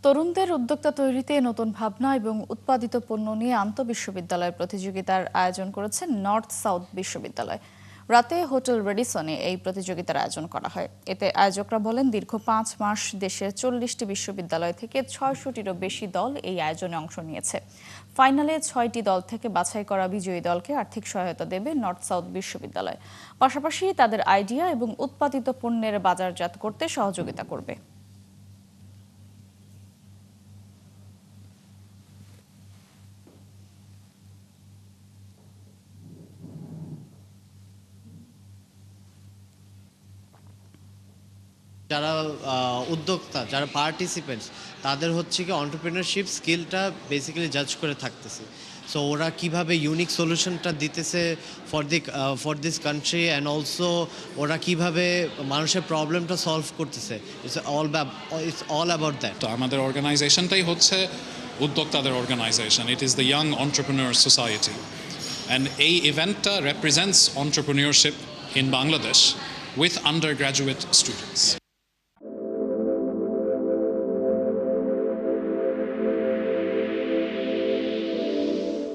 তরুণদের উদ্যোক্তা তৈরিতে নতুন ভাবনা এবং উৎপাদিত পণ্য নিয়ে আন্তঃবিশ্ববিদ্যালয় প্রতিযোগিতার আয়োজন করেছে নর্থ সাউথ বিশ্ববিদ্যালয়। রাতে হোটেল রেডিসনে এই প্রতিযোগিতার আয়োজন করা হয়। এতে আয়োজকরা বলেন, দীর্ঘ 5 মাস দেশের 40টি বিশ্ববিদ্যালয় থেকে 600টিরও বেশি দল এই আয়োজনে অংশ নিয়েছে। ফাইনালে 6টি দল থেকে বাছাই করা বিজয়ী দলকে আর্থিক সহায়তা দেবে নর্থ সাউথ বিশ্ববিদ্যালয়। পাশাপাশি তাদের আইডিয়া এবং উৎপাদিত পণ্যের বাজারজাত করতে সহযোগিতা করবে। যারা উদ্যোক্তা, যারা পার্টিসিপেন্টস, তাদের হচ্ছে কি এন্টারপ্রেনারশিপ স্কিলটা বেসিক্যালি জাজ করে থাকতেছে। সো ওরা কিভাবে ইউনিক সলিউশনটা দিতেছে for this country, and also ওরা কিভাবে মানুষের প্রবলেমটা সলভ করতেছে। It's all about that. তো আমাদের অর্গানাইজেশনটাই হচ্ছে উদ্যোক্তাদের organisation. It is the young entrepreneur society, and এই ইভেন্টটা represents entrepreneurship in Bangladesh with undergraduate students.